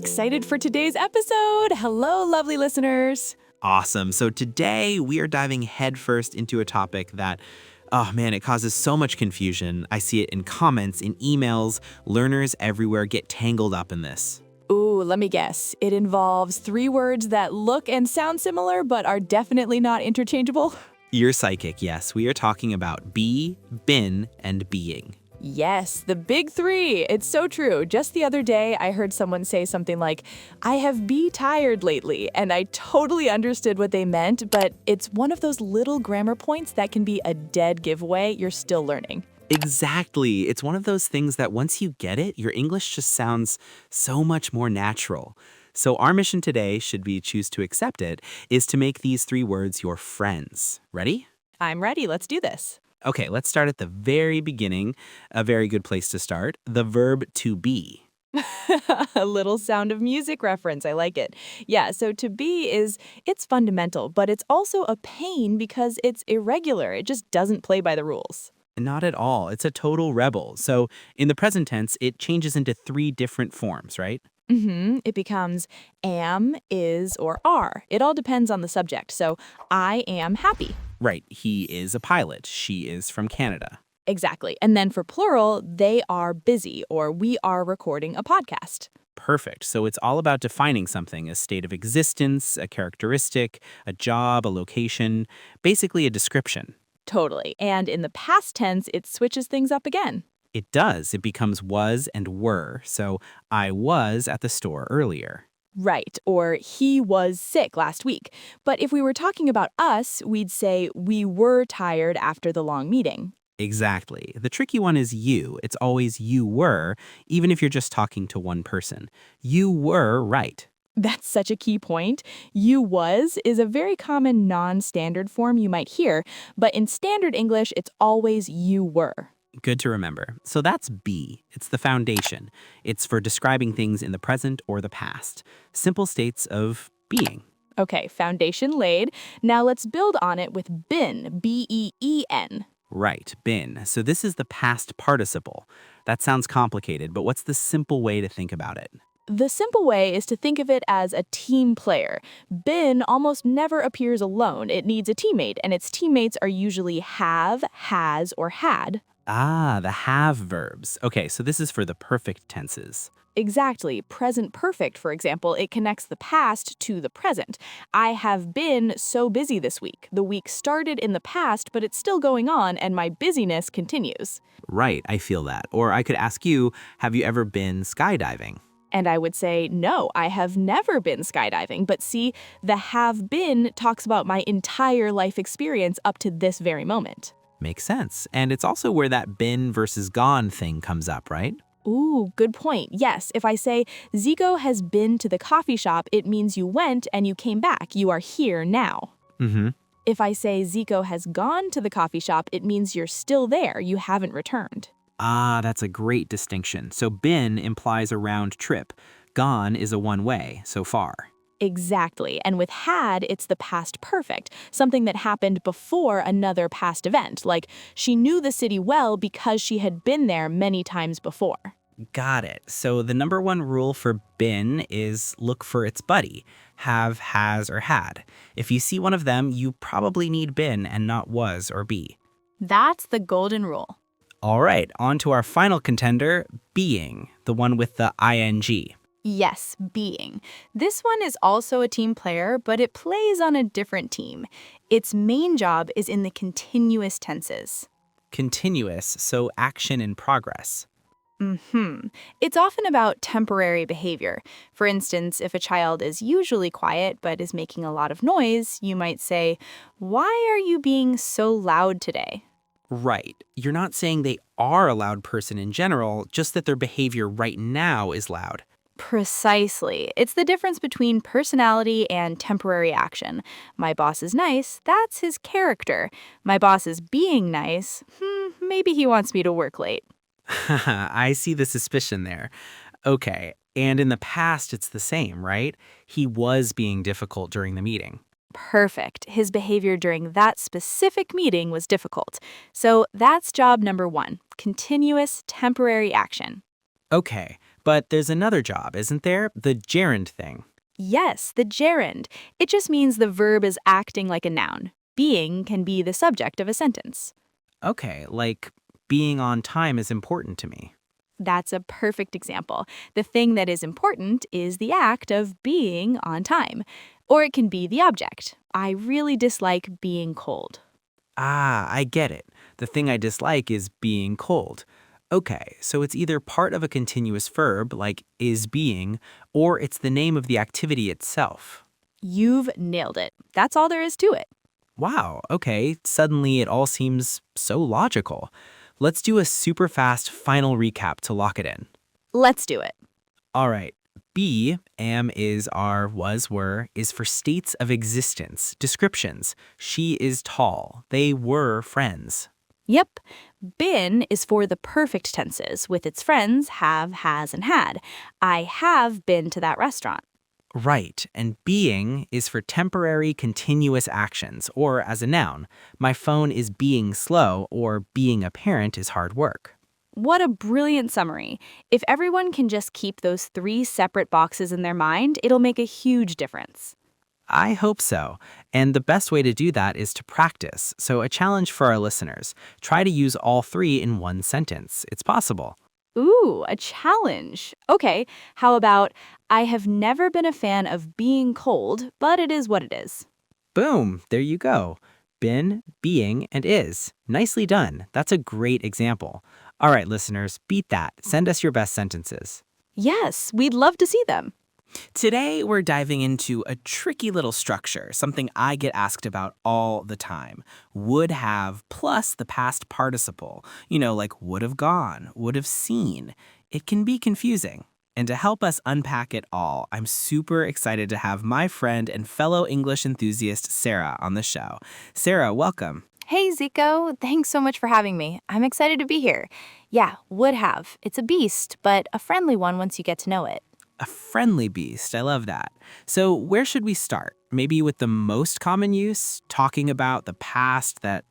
excited for today's episode. Hello, lovely listeners. Awesome. So today we are diving headfirst into a topic that, oh man, it causes so much confusion. I see it in comments, in emails. Learners everywhere get tangled up in this. Ooh, let me guess. It involves three words that look and sound similar but are definitely not interchangeable. You're psychic, yes. We are talking about be, been, and being. Yes, the big three. It's so true. Just the other day, I heard someone say something like, I have be tired lately, and I totally understood what they meant, but it's one of those little grammar points that can be a dead giveaway you're still learning. Exactly. It's one of those things that once you get it, your English just sounds so much more natural. So our mission today, should we choose to accept it, is to make these three words your friends. Ready? I'm ready. Let's do this. Okay, let's start at the very beginning. A very good place to start. The verb to be. A little Sound of Music reference. I like it. Yeah, so to be it's fundamental, but it's also a pain because it's irregular. It just doesn't play by the rules. Not at all. It's a total rebel. So in the present tense, it changes into three different forms, right? It becomes am, is, or are. It all depends on the subject. So I am happy. Right. He is a pilot. She is from Canada. Exactly. And then for plural, they are busy or we are recording a podcast. Perfect. So it's all about defining something, a state of existence, a characteristic, a job, a location, basically a description. Totally. And in the past tense, it switches things up again. It does. It becomes was and were. So I was at the store earlier. Right, or he was sick last week. But if we were talking about us, we'd say we were tired after the long meeting. Exactly. The tricky one is you. It's always you were, even if you're just talking to one person. You were right. That's such a key point. You was is a very common non-standard form you might hear, but in standard English, it's always you were. Good to remember. So that's be. It's the foundation. It's for describing things in the present or the past. Simple states of being. Okay, foundation laid. Now let's build on it with been, B-E-E-N. Right, been. So this is the past participle. That sounds complicated, but what's the simple way to think about it? The simple way is to think of it as a team player. Been almost never appears alone. It needs a teammate, and its teammates are usually have, has, or had. Ah, the have verbs. Okay, so this is for the perfect tenses. Exactly. Present perfect, for example, it connects the past to the present. I have been so busy this week. The week started in the past, but it's still going on, and my busyness continues. Right, I feel that. Or I could ask you, have you ever been skydiving? And I would say, no, I have never been skydiving. But see, the have been talks about my entire life experience up to this very moment. Makes sense. And it's also where that been versus gone thing comes up, right? Ooh, good point. Yes, if I say, Ziko has been to the coffee shop, it means you went and you came back. You are here now. Mm-hmm. If I say Ziko has gone to the coffee shop, it means you're still there. You haven't returned. Ah, that's a great distinction. So been implies a round trip. Gone is a one-way, so far. Exactly. And with had, it's the past perfect, something that happened before another past event, like she knew the city well because she had been there many times before. Got it. So the number one rule for been is look for its buddy, have, has, or had. If you see one of them, you probably need been and not was or be. That's the golden rule. All right, on to our final contender, being, the one with the ing. Yes, being. This one is also a team player, but it plays on a different team. Its main job is in the continuous tenses. Continuous, so action in progress. It's often about temporary behavior. For instance, if a child is usually quiet but is making a lot of noise, you might say, "Why are you being so loud today?" Right. You're not saying they are a loud person in general, just that their behavior right now is loud. Precisely. It's the difference between personality and temporary action. My boss is nice, that's his character. My boss is being nice, maybe he wants me to work late. I see the suspicion there. Okay, and in the past it's the same, right? He was being difficult during the meeting. Perfect. His behavior during that specific meeting was difficult. So that's job number one, continuous temporary action. Okay, But there's another job, isn't there? The gerund thing. Yes, the gerund. It just means the verb is acting like a noun. Being can be the subject of a sentence. Okay, like being on time is important to me. That's a perfect example. The thing that is important is the act of being on time. Or it can be the object. I really dislike being cold. Ah, I get it. The thing I dislike is being cold. Okay, so it's either part of a continuous verb, like is being, or it's the name of the activity itself. You've nailed it. That's all there is to it. Wow, okay, suddenly it all seems so logical. Let's do a super fast final recap to lock it in. Let's do it. All right. Be, am, is, are, was, were, is for states of existence, descriptions. She is tall. They were friends. Yep. Been is for the perfect tenses with its friends have, has, and had. I have been to that restaurant. Right. And being is for temporary continuous actions, or as a noun. My phone is being slow, or being a parent is hard work. What a brilliant summary. If everyone can just keep those 3 separate boxes in their mind, it'll make a huge difference. I hope so. And the best way to do that is to practice. So a challenge for our listeners. Try to use all 3 in one sentence. It's possible. Ooh, a challenge. Okay, how about I have never been a fan of being cold, but it is what it is. Boom, there you go. Been, being, and is. Nicely done. That's a great example. All right, listeners, beat that. Send us your best sentences. Yes, we'd love to see them. Today, we're diving into a tricky little structure, something I get asked about all the time. Would have plus the past participle. Like would have gone, would have seen. It can be confusing. And to help us unpack it all, I'm super excited to have my friend and fellow English enthusiast, Sarah, on the show. Sarah, welcome. Hey, Ziko. Thanks so much for having me. I'm excited to be here. Yeah, would have. It's a beast, but a friendly one once you get to know it. A friendly beast. I love that. So where should we start? Maybe with the most common use, talking about the past that,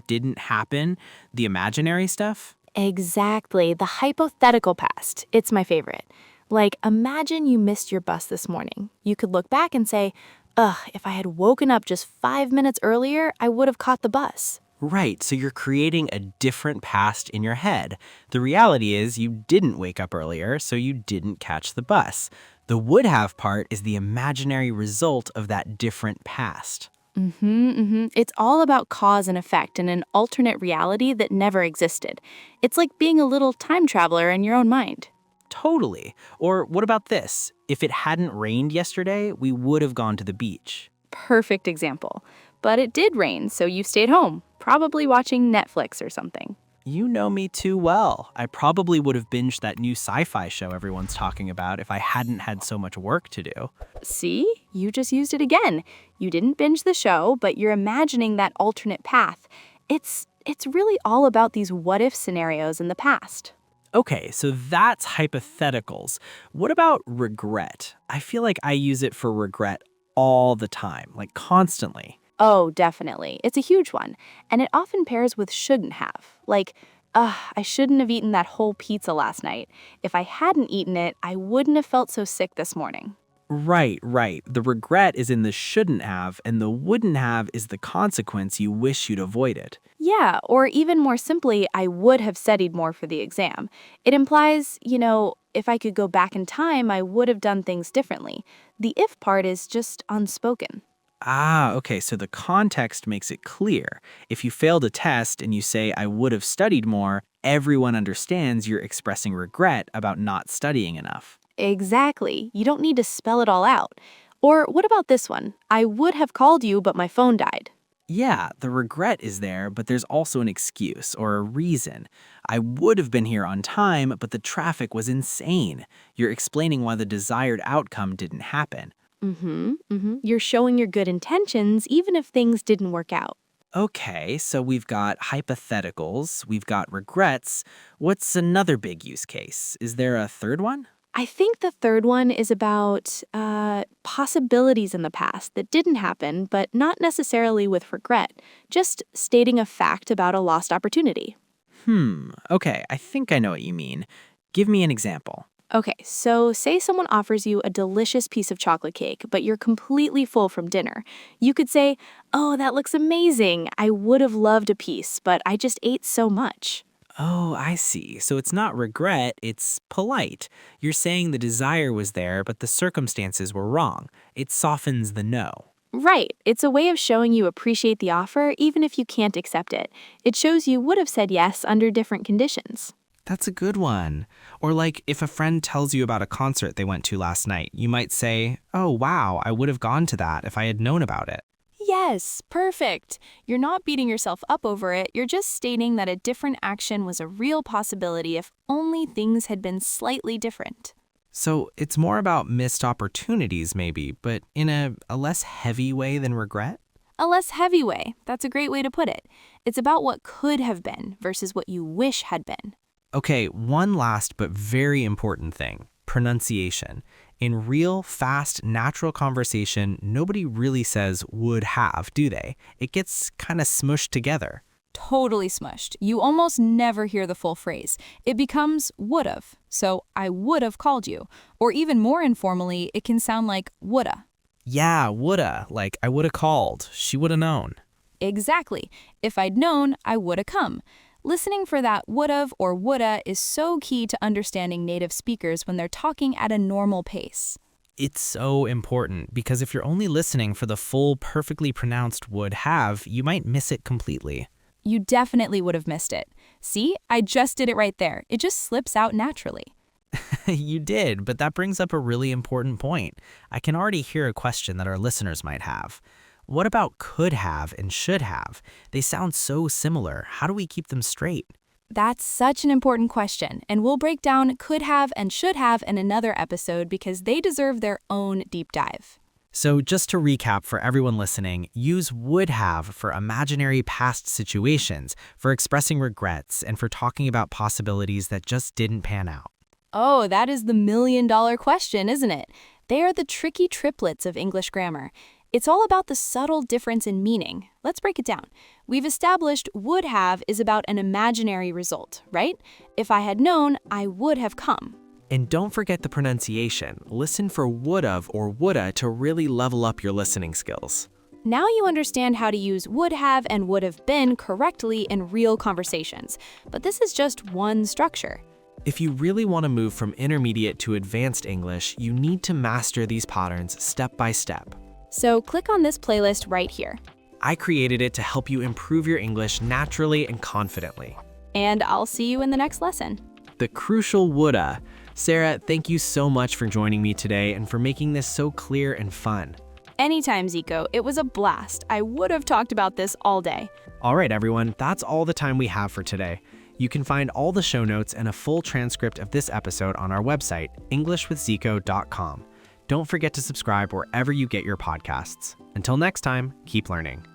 didn't happen, the imaginary stuff? Exactly, the hypothetical past. It's my favorite. Like, imagine you missed your bus this morning. You could look back and say, ugh, if I had woken up just 5 minutes earlier, I would have caught the bus. Right, so you're creating a different past in your head. The reality is you didn't wake up earlier, so you didn't catch the bus. The would have part is the imaginary result of that different past. It's all about cause and effect in an alternate reality that never existed. It's like being a little time traveler in your own mind. Totally. Or what about this? If it hadn't rained yesterday, we would have gone to the beach. Perfect example. But it did rain, so you stayed home, probably watching Netflix or something. You know me too well. I probably would have binged that new sci-fi show everyone's talking about if I hadn't had so much work to do. See? You just used it again. You didn't binge the show, but you're imagining that alternate path. It's really all about these what-if scenarios in the past. Okay, so that's hypotheticals. What about regret? I feel like I use it for regret all the time, like constantly. Oh, definitely. It's a huge one. And it often pairs with shouldn't have. Like, I shouldn't have eaten that whole pizza last night. If I hadn't eaten it, I wouldn't have felt so sick this morning. Right. The regret is in the shouldn't have, and the wouldn't have is the consequence you wish you'd avoided. Yeah, or even more simply, I would have studied more for the exam. It implies, if I could go back in time, I would have done things differently. The if part is just unspoken. Ah, okay, so the context makes it clear. If you failed a test and you say, I would have studied more, everyone understands you're expressing regret about not studying enough. Exactly. You don't need to spell it all out. Or what about this one? I would have called you, but my phone died. Yeah, the regret is there, but there's also an excuse or a reason. I would have been here on time, but the traffic was insane. You're explaining why the desired outcome didn't happen. You're showing your good intentions even if things didn't work out. Okay, so we've got hypotheticals, we've got regrets. What's another big use case? Is there a third one? I think the third one is about possibilities in the past that didn't happen, but not necessarily with regret, just stating a fact about a lost opportunity. Okay, I think I know what you mean. Give me an example. Okay, so say someone offers you a delicious piece of chocolate cake, but you're completely full from dinner. You could say, "Oh, that looks amazing. I would have loved a piece, but I just ate so much." Oh, I see. So it's not regret, it's polite. You're saying the desire was there, but the circumstances were wrong. It softens the no. Right, it's a way of showing you appreciate the offer even if you can't accept it. It shows you would have said yes under different conditions. That's a good one. Or like if a friend tells you about a concert they went to last night, you might say, "Oh, wow, I would have gone to that if I had known about it." Yes, perfect. You're not beating yourself up over it, you're just stating that a different action was a real possibility if only things had been slightly different. So it's more about missed opportunities, maybe, but in a less heavy way than regret? A less heavy way, that's a great way to put it. It's about what could have been versus what you wish had been. Okay, one last but very important thing pronunciation. In real, fast, natural conversation, nobody really says would have, do they? It gets kind of smushed together. Totally smushed. You almost never hear the full phrase. It becomes would've. So, I would have called you. Or even more informally, it can sound like woulda. Yeah, woulda, like I woulda called. She woulda known. Exactly. If I'd known, I woulda come. Listening for that would've or woulda is so key to understanding native speakers when they're talking at a normal pace. It's so important because if you're only listening for the full, perfectly pronounced would have, you might miss it completely. You definitely would have missed it. See, I just did it right there. It just slips out naturally. You did, but that brings up a really important point. I can already hear a question that our listeners might have. What about could have and should have? They sound so similar. How do we keep them straight? That's such an important question, and we'll break down could have and should have in another episode because they deserve their own deep dive. So just to recap for everyone listening, use would have for imaginary past situations, for expressing regrets, and for talking about possibilities that just didn't pan out. Oh, that is the million-dollar question, isn't it? They are the tricky triplets of English grammar. It's all about the subtle difference in meaning. Let's break it down. We've established would have is about an imaginary result, right? If I had known, I would have come. And don't forget the pronunciation. Listen for would've or woulda to really level up your listening skills. Now you understand how to use would have and would have been correctly in real conversations. But this is just one structure. If you really want to move from intermediate to advanced English, you need to master these patterns step by step. So click on this playlist right here. I created it to help you improve your English naturally and confidently. And I'll see you in the next lesson. The crucial woulda. Sarah, thank you so much for joining me today and for making this so clear and fun. Anytime, Ziko. It was a blast. I would have talked about this all day. All right, everyone, that's all the time we have for today. You can find all the show notes and a full transcript of this episode on our website, englishwithziko.com. Don't forget to subscribe wherever you get your podcasts. Until next time, keep learning.